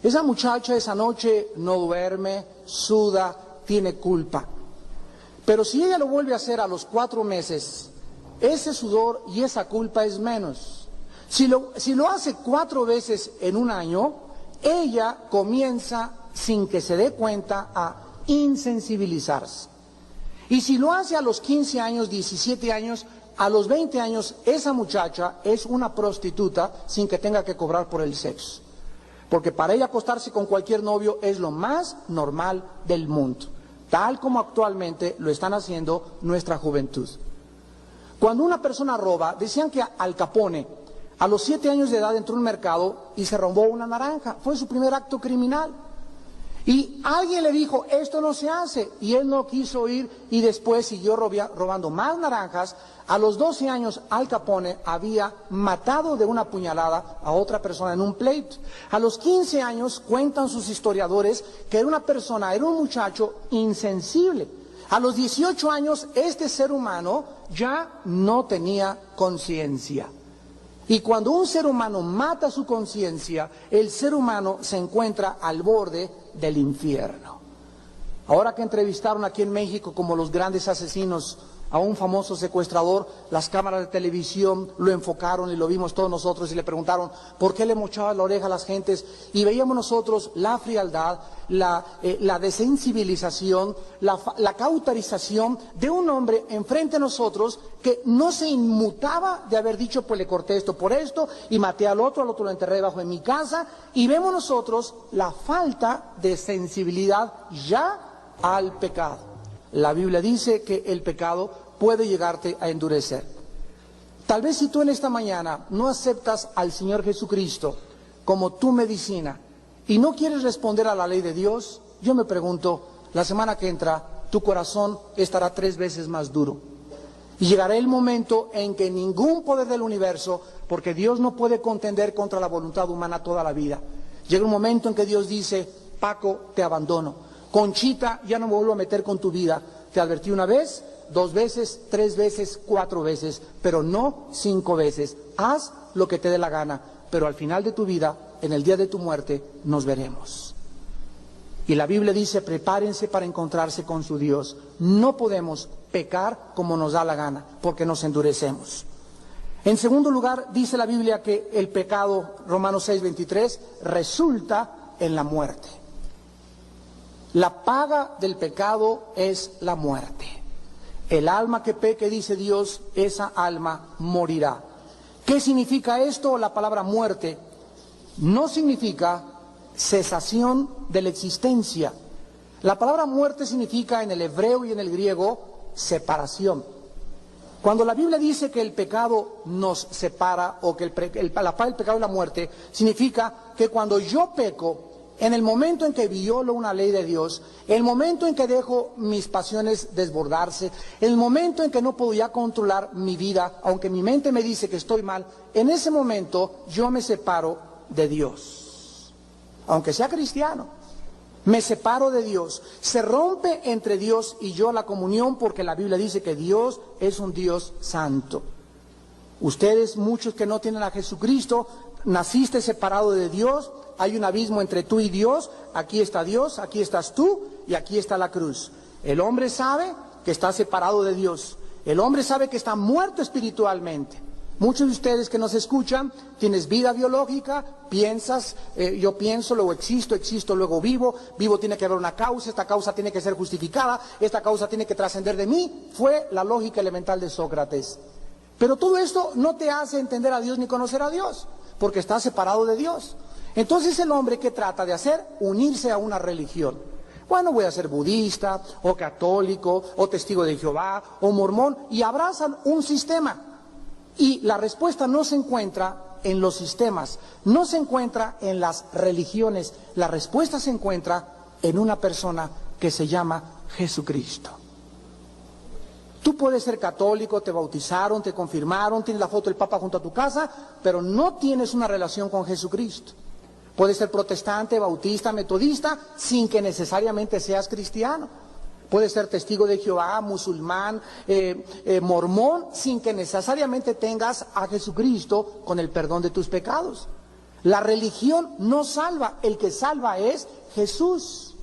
esa muchacha esa noche no duerme, suda, tiene culpa. Pero si ella lo vuelve a hacer a los 4 meses, ese sudor y esa culpa es menos. Si lo hace 4 veces en un año, ella comienza, sin que se dé cuenta, a insensibilizarse. Y si lo hace a los 15 años, 17 años, a los 20 años, esa muchacha es una prostituta sin que tenga que cobrar por el sexo. Porque para ella acostarse con cualquier novio es lo más normal del mundo, tal como actualmente lo están haciendo nuestra juventud. Cuando una persona roba, decían que Al Capone, a los 7 años de edad entró en un mercado y se robó una naranja. Fue su primer acto criminal. Y alguien le dijo, esto no se hace, y él no quiso ir, y después siguió robando más naranjas. A los 12 años, Al Capone había matado de una puñalada a otra persona en un pleito. A los 15 años, cuentan sus historiadores, que era un muchacho insensible. A los 18 años, este ser humano ya no tenía conciencia. Y cuando un ser humano mata su conciencia, el ser humano se encuentra al borde del infierno. Ahora que entrevistaron aquí en México como los grandes asesinos a un famoso secuestrador, las cámaras de televisión lo enfocaron y lo vimos todos nosotros y le preguntaron por qué le mochaba la oreja a las gentes, y veíamos nosotros la frialdad, la desensibilización, la cauterización de un hombre enfrente de nosotros que no se inmutaba de haber dicho, pues le corté esto por esto y maté al otro lo enterré debajo de mi casa, y vemos nosotros la falta de sensibilidad ya al pecado. La Biblia dice que el pecado puede llegarte a endurecer. Tal vez si tú en esta mañana no aceptas al Señor Jesucristo como tu medicina y no quieres responder a la ley de Dios, yo me pregunto, la semana que entra tu corazón estará 3 veces más duro. Y llegará el momento en que ningún poder del universo, porque Dios no puede contender contra la voluntad humana toda la vida. Llega un momento en que Dios dice, Paco, te abandono. Conchita, ya no me vuelvo a meter con tu vida. Te advertí 1 vez, 2 veces, 3 veces, 4 veces, pero no 5 veces. Haz lo que te dé la gana, pero al final de tu vida, en el día de tu muerte, nos veremos. Y la Biblia dice, prepárense para encontrarse con su Dios. No podemos pecar como nos da la gana, porque nos endurecemos. En segundo lugar, dice la Biblia que el pecado, Romanos 6:23, resulta en la muerte. La paga del pecado es la muerte. El alma que peque, dice Dios, esa alma morirá. ¿Qué significa esto? La palabra muerte no significa cesación de la existencia. La palabra muerte significa en el hebreo y en el griego separación. Cuando la Biblia dice que el pecado nos separa, o que la paga del pecado es la muerte, significa que cuando yo peco, en el momento en que violo una ley de Dios, el momento en que dejo mis pasiones desbordarse, el momento en que no puedo ya controlar mi vida, aunque mi mente me dice que estoy mal, en ese momento yo me separo de Dios. Aunque sea cristiano, me separo de Dios. Se rompe entre Dios y yo la comunión, porque la Biblia dice que Dios es un Dios santo. Ustedes, muchos que no tienen a Jesucristo, naciste separado de Dios. Hay un abismo entre tú y Dios. Aquí está Dios, aquí estás tú y aquí está la cruz. El hombre sabe que está separado de Dios. El hombre sabe que está muerto espiritualmente. Muchos de ustedes que nos escuchan, tienes vida biológica, piensas, yo pienso, luego existo, luego vivo tiene que haber una causa, esta causa tiene que ser justificada, esta causa tiene que trascender de mí. Fue la lógica elemental de Sócrates. Pero todo esto no te hace entender a Dios ni conocer a Dios, porque estás separado de Dios. Entonces el hombre, ¿qué trata de hacer? Unirse a una religión. Bueno, voy a ser budista, o católico, o testigo de Jehová, o mormón, y abrazan un sistema. Y la respuesta no se encuentra en los sistemas, no se encuentra en las religiones, la respuesta se encuentra en una persona que se llama Jesucristo. Tú puedes ser católico, te bautizaron, te confirmaron, tienes la foto del Papa junto a tu casa, pero no tienes una relación con Jesucristo. Puedes ser protestante, bautista, metodista, sin que necesariamente seas cristiano. Puedes ser testigo de Jehová, musulmán, mormón, sin que necesariamente tengas a Jesucristo con el perdón de tus pecados. La religión no salva, el que salva es Jesús.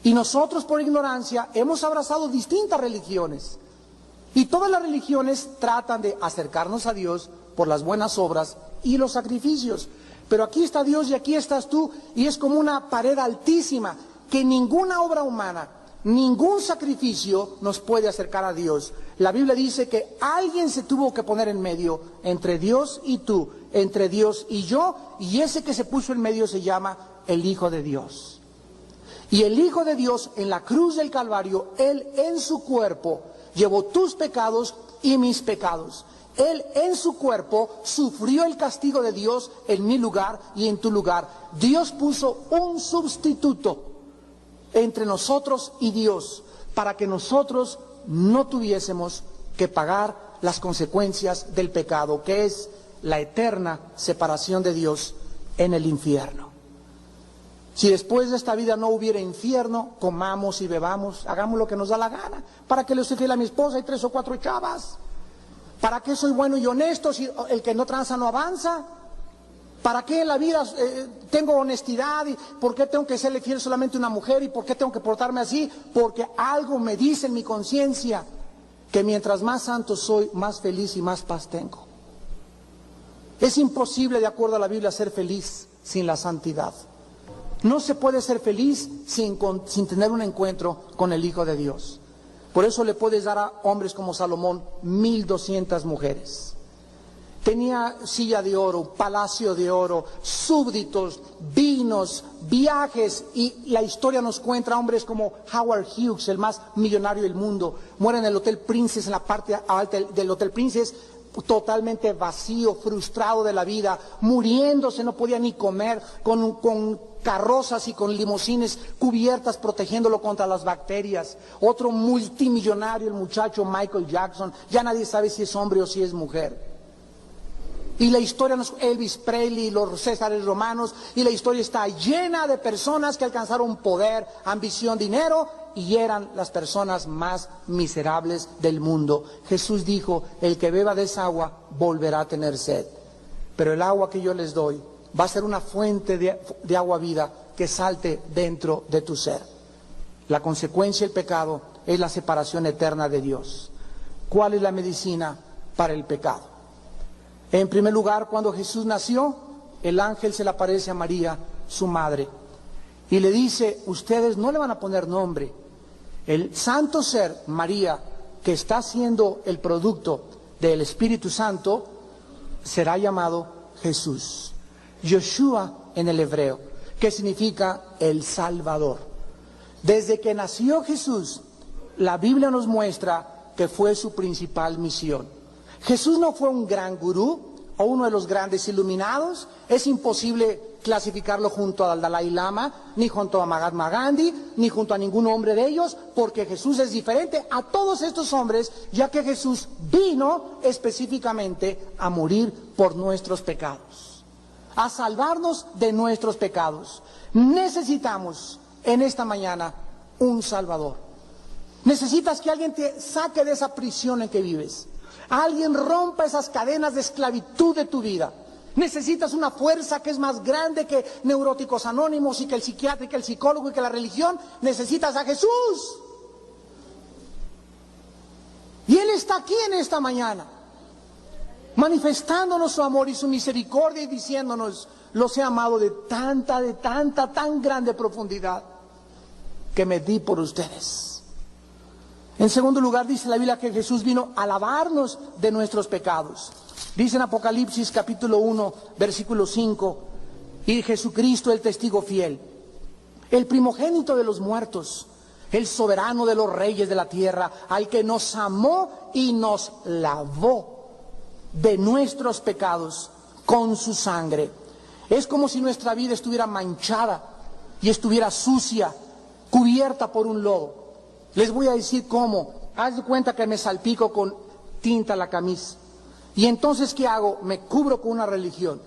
Y nosotros por ignorancia hemos abrazado distintas religiones. Y todas las religiones tratan de acercarnos a Dios, por las buenas obras y los sacrificios. Pero aquí está Dios y aquí estás tú, y es como una pared altísima que ninguna obra humana, ningún sacrificio nos puede acercar a Dios. La Biblia dice que alguien se tuvo que poner en medio entre Dios y tú, entre Dios y yo, y ese que se puso en medio se llama el Hijo de Dios. Y el Hijo de Dios en la cruz del Calvario, Él en su cuerpo llevó tus pecados y mis pecados. Él en su cuerpo sufrió el castigo de Dios en mi lugar y en tu lugar. Dios puso un sustituto entre nosotros y Dios para que nosotros no tuviésemos que pagar las consecuencias del pecado, que es la eterna separación de Dios en el infierno. Si después de esta vida no hubiera infierno, comamos y bebamos, hagamos lo que nos da la gana. ¿Para qué le soy fiel a mi esposa y 3 o 4 chavas? ¿Para qué soy bueno y honesto si el que no tranza no avanza? ¿Para qué en la vida tengo honestidad? ¿Y por qué tengo que serle fiel solamente a una mujer? ¿Y por qué tengo que portarme así? Porque algo me dice en mi conciencia que mientras más santo soy, más feliz y más paz tengo. Es imposible, de acuerdo a la Biblia, ser feliz sin la santidad. No se puede ser feliz sin tener un encuentro con el Hijo de Dios. Por eso le puedes dar a hombres como Salomón 1200 mujeres. Tenía silla de oro, palacio de oro, súbditos, vinos, viajes, y la historia nos cuenta hombres como Howard Hughes, el más millonario del mundo. Muere en el Hotel Princess, en la parte alta del Hotel Princess, totalmente vacío, frustrado de la vida, muriéndose, no podía ni comer, con carrozas y con limusines cubiertas protegiéndolo contra las bacterias. Otro multimillonario, el muchacho Michael Jackson, ya nadie sabe si es hombre o si es mujer. Y la historia nos, Elvis Presley, los Césares romanos, y la historia está llena de personas que alcanzaron poder, ambición, dinero, y eran las personas más miserables del mundo. Jesús dijo, el que beba de esa agua volverá a tener sed, pero el agua que yo les doy va a ser una fuente de agua vida que salte dentro de tu ser. La consecuencia del pecado es la separación eterna de Dios. ¿Cuál es la medicina para el pecado? En primer lugar, cuando Jesús nació, el ángel se le aparece a María, su madre, y le dice, ustedes no le van a poner nombre. El santo ser, María, que está siendo el producto del Espíritu Santo, será llamado Jesús. Yoshua en el hebreo, que significa el Salvador. Desde que nació Jesús, la Biblia nos muestra que fue su principal misión. Jesús no fue un gran gurú o uno de los grandes iluminados. Es imposible clasificarlo junto al Dalai Lama, ni junto a Mahatma Gandhi, ni junto a ningún hombre de ellos, porque Jesús es diferente a todos estos hombres, ya que Jesús vino específicamente a morir por nuestros pecados, a salvarnos de nuestros pecados. Necesitamos en esta mañana un Salvador. Necesitas que alguien te saque de esa prisión en que vives. Alguien rompa esas cadenas de esclavitud de tu vida. Necesitas una fuerza que es más grande que Neuróticos Anónimos y que el psiquiatra y que el psicólogo y que la religión. Necesitas a Jesús. Y Él está aquí en esta mañana, manifestándonos su amor y su misericordia y diciéndonos, los he amado de tanta, tan grande profundidad que me di por ustedes. En segundo lugar, dice la Biblia que Jesús vino a lavarnos de nuestros pecados. Dice en Apocalipsis capítulo 1, versículo 5, y Jesucristo el testigo fiel, el primogénito de los muertos, el soberano de los reyes de la tierra, al que nos amó y nos lavó de nuestros pecados con su sangre. Es como si nuestra vida estuviera manchada y estuviera sucia, cubierta por un lodo. Les voy a decir cómo. Haz de cuenta que me salpico con tinta la camisa. Y entonces, ¿qué hago? Me cubro con una religión.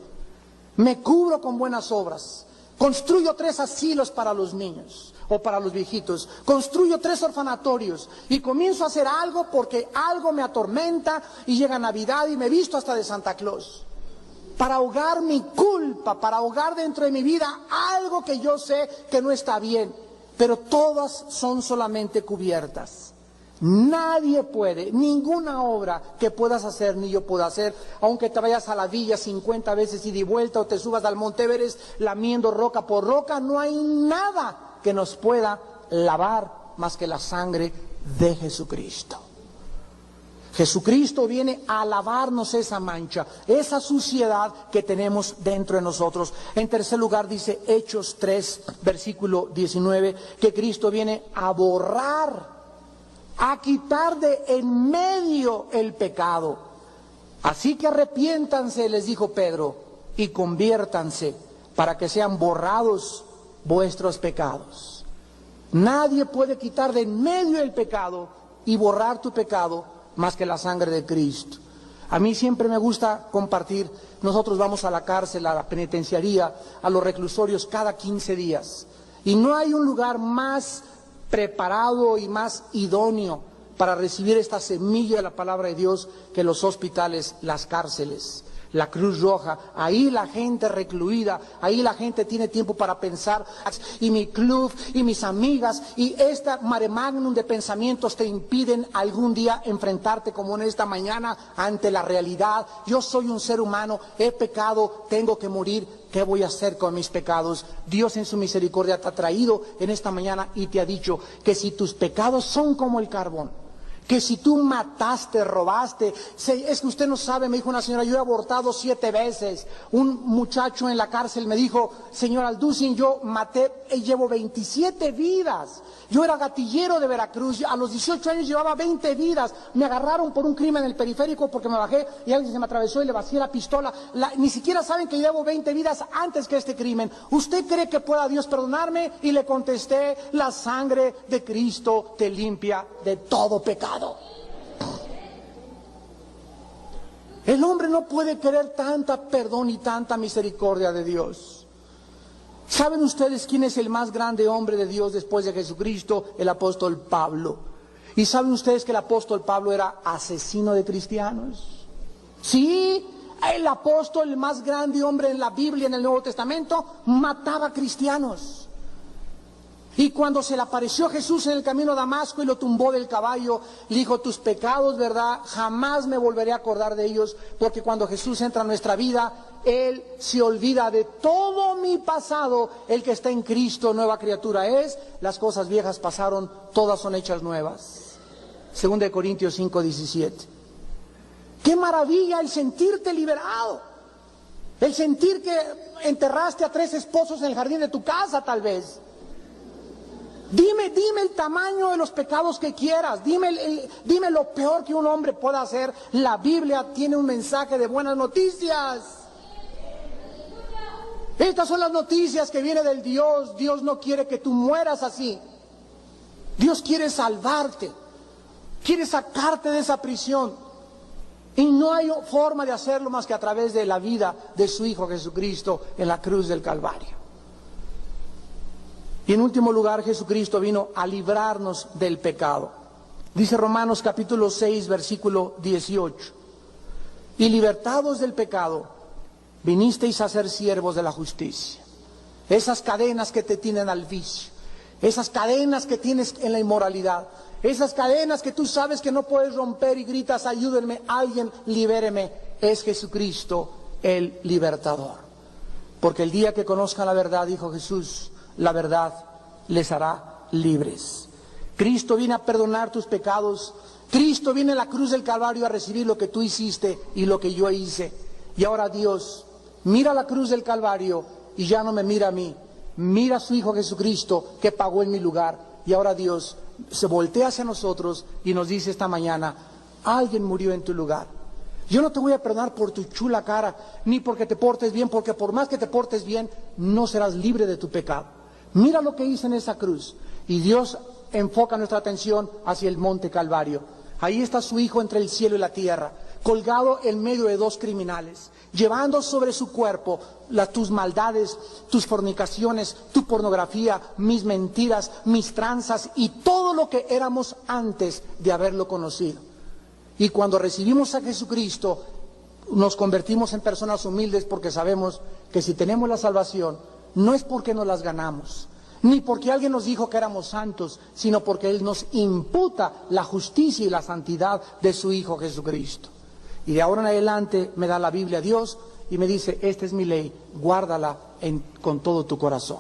Me cubro con buenas obras. Construyo 3 asilos para los niños o para los viejitos. Construyo 3 orfanatorios. Y comienzo a hacer algo porque algo me atormenta y llega Navidad y me visto hasta de Santa Claus. Para ahogar mi culpa, para ahogar dentro de mi vida algo que yo sé que no está bien. Pero todas son solamente cubiertas. Nadie puede, ninguna obra que puedas hacer ni yo puedo hacer, aunque te vayas a la villa 50 veces y de vuelta o te subas al Monte Everest lamiendo roca por roca, no hay nada que nos pueda lavar más que la sangre de Jesucristo. Jesucristo viene a lavarnos esa mancha, esa suciedad que tenemos dentro de nosotros. En tercer lugar dice Hechos 3, versículo 19, que Cristo viene a borrar, a quitar de en medio el pecado. Así que arrepiéntanse, les dijo Pedro, y conviértanse para que sean borrados vuestros pecados. Nadie puede quitar de en medio el pecado y borrar tu pecado más que la sangre de Cristo. A mí siempre me gusta compartir, nosotros vamos a la cárcel, a la penitenciaría, a los reclusorios cada 15 días. Y no hay un lugar más preparado y más idóneo para recibir esta semilla de la palabra de Dios que los hospitales, las cárceles, la Cruz Roja. Ahí la gente recluida, ahí la gente tiene tiempo para pensar, y mi club y mis amigas y esta mare magnum de pensamientos te impiden algún día enfrentarte como en esta mañana ante la realidad. Yo soy un ser humano, he pecado, tengo que morir. ¿Qué voy a hacer con mis pecados? Dios en su misericordia te ha traído en esta mañana y te ha dicho que si tus pecados son como el carbón, que si tú mataste, robaste, es que usted no sabe, me dijo una señora, yo he abortado 7 veces. Un muchacho en la cárcel me dijo, señor Alducin, yo maté, llevo 27 vidas. Yo era gatillero de Veracruz, a los 18 años llevaba 20 vidas. Me agarraron por un crimen en el periférico porque me bajé y alguien se me atravesó y le vacié la pistola. Ni siquiera saben que llevo 20 vidas antes que este crimen. ¿Usted cree que pueda Dios perdonarme? Y le contesté, la sangre de Cristo te limpia de todo pecado. El hombre no puede querer tanta perdón y tanta misericordia de Dios. ¿Saben ustedes quién es el más grande hombre de Dios después de Jesucristo? El apóstol Pablo. ¿Y saben ustedes que el apóstol Pablo era asesino de cristianos? Sí, el apóstol, el más grande hombre en la Biblia, en el Nuevo Testamento, mataba cristianos. Y cuando se le apareció Jesús en el camino a Damasco y lo tumbó del caballo, le dijo, tus pecados, ¿verdad? Jamás me volveré a acordar de ellos, porque cuando Jesús entra en nuestra vida, Él se olvida de todo mi pasado. El que está en Cristo, nueva criatura es, las cosas viejas pasaron, todas son hechas nuevas. 2 Corintios 5, 17. ¡Qué maravilla el sentirte liberado! El sentir que enterraste a 3 esposos en el jardín de tu casa, tal vez. Dime el tamaño de los pecados que quieras, dime lo peor que un hombre pueda hacer. La Biblia tiene un mensaje de buenas noticias. Estas son las noticias que vienen del Dios. Dios no quiere que tú mueras así. Dios quiere salvarte, quiere sacarte de esa prisión. Y no hay forma de hacerlo más que a través de la vida de su Hijo Jesucristo en la cruz del Calvario. Y en último lugar, Jesucristo vino a librarnos del pecado. Dice Romanos capítulo 6, versículo 18. Y libertados del pecado, vinisteis a ser siervos de la justicia. Esas cadenas que te tienen al vicio, esas cadenas que tienes en la inmoralidad, esas cadenas que tú sabes que no puedes romper y gritas, ayúdenme, alguien, libéreme. Es Jesucristo el libertador. Porque el día que conozcan la verdad, dijo Jesús, la verdad les hará libres. Cristo viene a perdonar tus pecados. Cristo viene a la cruz del Calvario a recibir lo que tú hiciste y lo que yo hice. Y ahora Dios mira la cruz del Calvario y ya no me mira a mí. Mira a su Hijo Jesucristo que pagó en mi lugar. Y ahora Dios se voltea hacia nosotros y nos dice esta mañana, alguien murió en tu lugar. Yo no te voy a perdonar por tu chula cara, ni porque te portes bien, porque por más que te portes bien, no serás libre de tu pecado. Mira lo que hice en esa cruz. Y Dios enfoca nuestra atención hacia el monte Calvario. Ahí está su Hijo entre el cielo y la tierra, colgado en medio de 2 criminales, llevando sobre su cuerpo tus maldades, tus fornicaciones, tu pornografía, mis mentiras, mis tranzas y todo lo que éramos antes de haberlo conocido. Y cuando recibimos a Jesucristo, nos convertimos en personas humildes porque sabemos que si tenemos la salvación, no es porque nos las ganamos, ni porque alguien nos dijo que éramos santos, sino porque Él nos imputa la justicia y la santidad de su Hijo Jesucristo. Y de ahora en adelante me da la Biblia Dios y me dice, esta es mi ley, guárdala con todo tu corazón.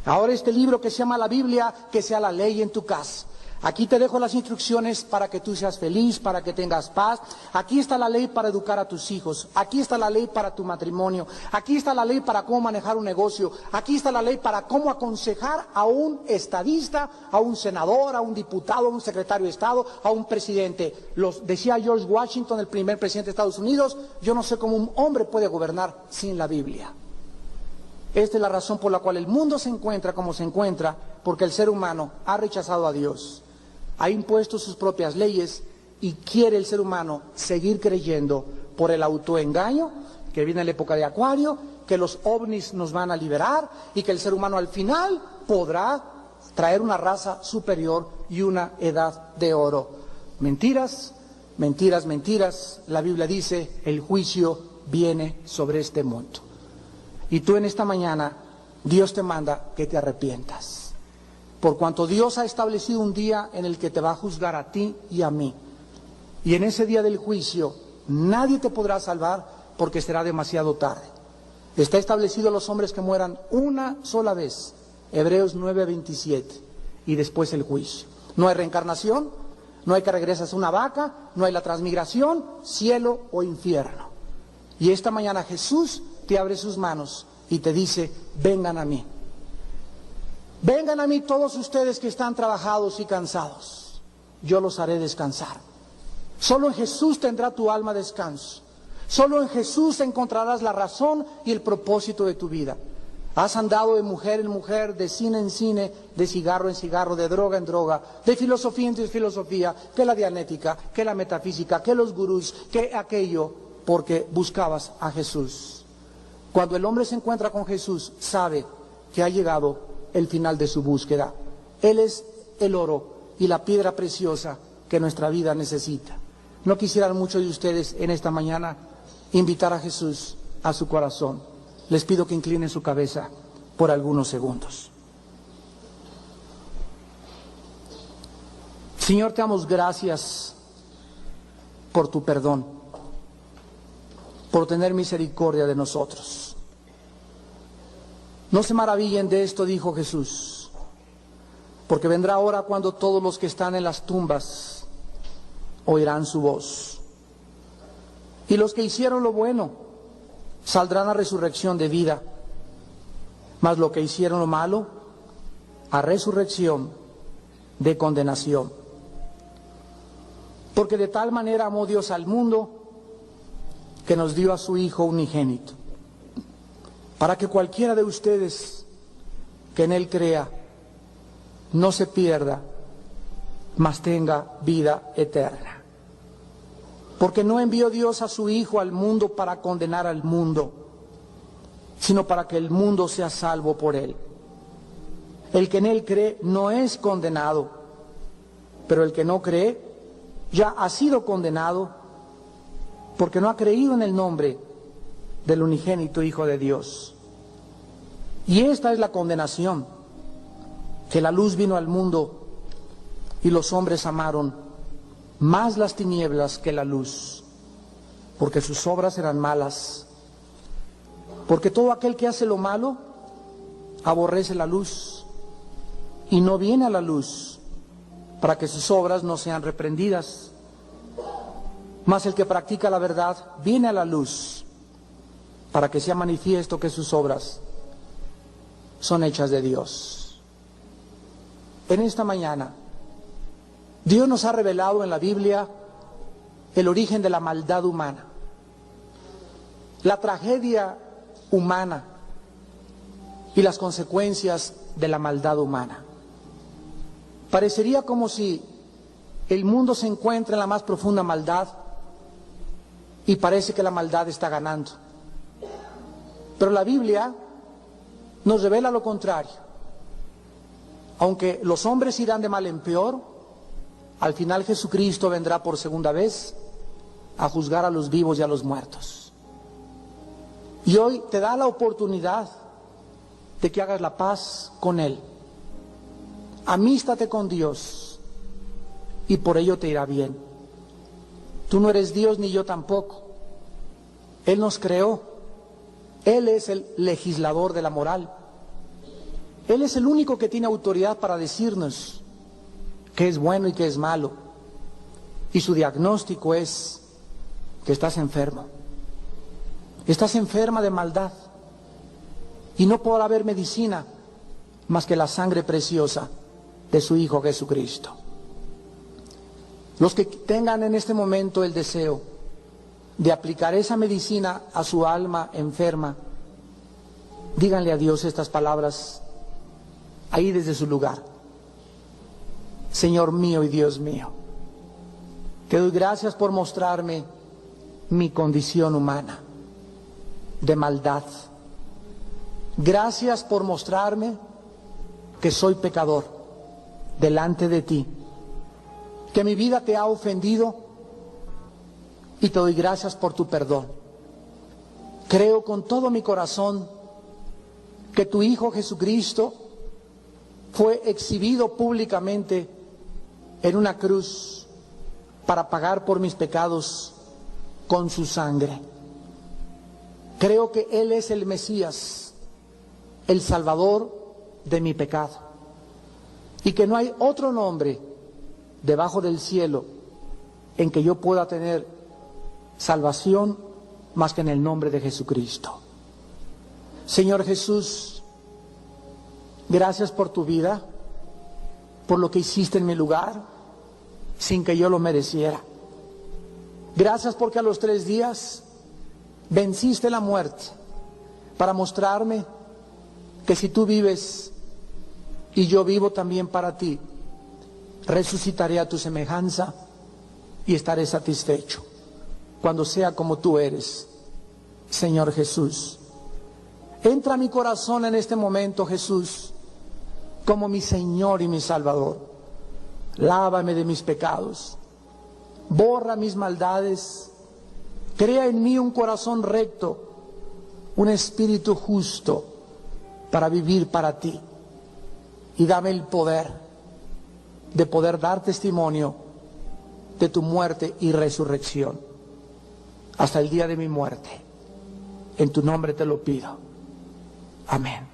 Ahora este libro que se llama la Biblia, que sea la ley en tu casa. Aquí te dejo las instrucciones para que tú seas feliz, para que tengas paz. Aquí está la ley para educar a tus hijos. Aquí está la ley para tu matrimonio. Aquí está la ley para cómo manejar un negocio. Aquí está la ley para cómo aconsejar a un estadista, a un senador, a un diputado, a un secretario de Estado, a un presidente. Decía George Washington, el primer presidente de Estados Unidos, yo no sé cómo un hombre puede gobernar sin la Biblia. Esta es la razón por la cual el mundo se encuentra como se encuentra, porque el ser humano ha rechazado a Dios. Ha impuesto sus propias leyes y quiere el ser humano seguir creyendo por el autoengaño, que viene la época de Acuario, que los ovnis nos van a liberar y que el ser humano al final podrá traer una raza superior y una edad de oro. Mentiras, mentiras, mentiras. La Biblia dice, el juicio viene sobre este mundo. Y tú en esta mañana, Dios te manda que te arrepientas. Por cuanto Dios ha establecido un día en el que te va a juzgar a ti y a mí. Y en ese día del juicio nadie te podrá salvar porque será demasiado tarde. Está establecido los hombres que mueran una sola vez. Hebreos 9:27. Y después el juicio. No hay reencarnación, no hay que regresas a una vaca, no hay la transmigración, cielo o infierno. Y esta mañana Jesús te abre sus manos y te dice, vengan a mí. Vengan a mí todos ustedes que están trabajados y cansados, yo los haré descansar. Solo en Jesús tendrá tu alma descanso. Solo en Jesús encontrarás la razón y el propósito de tu vida. Has andado de mujer en mujer, de cine en cine, de cigarro en cigarro, de droga en droga, de filosofía en filosofía, que la dianética, que la metafísica, que los gurús, que aquello, porque buscabas a Jesús. Cuando el hombre se encuentra con Jesús, sabe que ha llegado el final de su búsqueda. Él es el oro y la piedra preciosa que nuestra vida necesita. ¿No quisieran muchos de ustedes en esta mañana invitar a Jesús a su corazón? Les pido que inclinen su cabeza por algunos segundos. Señor, te damos gracias por tu perdón, por tener misericordia de nosotros. No se maravillen de esto, dijo Jesús, porque vendrá hora cuando todos los que están en las tumbas oirán su voz. Y los que hicieron lo bueno saldrán a resurrección de vida, mas los que hicieron lo malo a resurrección de condenación. Porque de tal manera amó Dios al mundo que nos dio a su Hijo unigénito, para que cualquiera de ustedes que en Él crea no se pierda, mas tenga vida eterna. Porque no envió Dios a su Hijo al mundo para condenar al mundo, sino para que el mundo sea salvo por Él. El que en Él cree no es condenado, pero el que no cree ya ha sido condenado porque no ha creído en el nombre del unigénito Hijo de Dios. Y esta es la condenación, que la luz vino al mundo y los hombres amaron más las tinieblas que la luz, porque sus obras eran malas. Porque todo aquel que hace lo malo aborrece la luz y no viene a la luz para que sus obras no sean reprendidas. Mas el que practica la verdad viene a la luz para que sea manifiesto que sus obras son hechas de Dios. En esta mañana, Dios nos ha revelado en la Biblia el origen de la maldad humana, la tragedia humana y las consecuencias de la maldad humana. Parecería como si el mundo se encuentra en la más profunda maldad y parece que la maldad está ganando. Pero la Biblia nos revela lo contrario. Aunque los hombres irán de mal en peor, al final Jesucristo vendrá por segunda vez a juzgar a los vivos y a los muertos. Y hoy te da la oportunidad de que hagas la paz con Él. Amístate con Dios y por ello te irá bien. Tú no eres Dios ni yo tampoco. Él nos creó. Él es el legislador de la moral. Él es el único que tiene autoridad para decirnos qué es bueno y qué es malo. Y su diagnóstico es que estás enfermo. Estás enferma de maldad. Y no podrá haber medicina más que la sangre preciosa de su Hijo Jesucristo. Los que tengan en este momento el deseo de aplicar esa medicina a su alma enferma, díganle a Dios estas palabras ahí desde su lugar. Señor mío y Dios mío, te doy gracias por mostrarme mi condición humana de maldad. Gracias por mostrarme que soy pecador delante de ti, que mi vida te ha ofendido y te doy gracias por tu perdón. Creo con todo mi corazón que tu Hijo Jesucristo fue exhibido públicamente en una cruz para pagar por mis pecados con su sangre. Creo que Él es el Mesías, el Salvador de mi pecado, y que no hay otro nombre debajo del cielo en que yo pueda tener salvación más que en el nombre de Jesucristo. Señor Jesús, gracias por tu vida, por lo que hiciste en mi lugar, sin que yo lo mereciera. Gracias porque a los 3 días venciste la muerte para mostrarme que si tú vives y yo vivo también para ti, resucitaré a tu semejanza y estaré satisfecho cuando sea como tú eres, Señor Jesús. Entra a mi corazón en este momento, Jesús, como mi Señor y mi Salvador. Lávame de mis pecados, borra mis maldades, crea en mí un corazón recto, un espíritu justo para vivir para ti, y dame el poder de poder dar testimonio de tu muerte y resurrección hasta el día de mi muerte. En tu nombre te lo pido. Amén.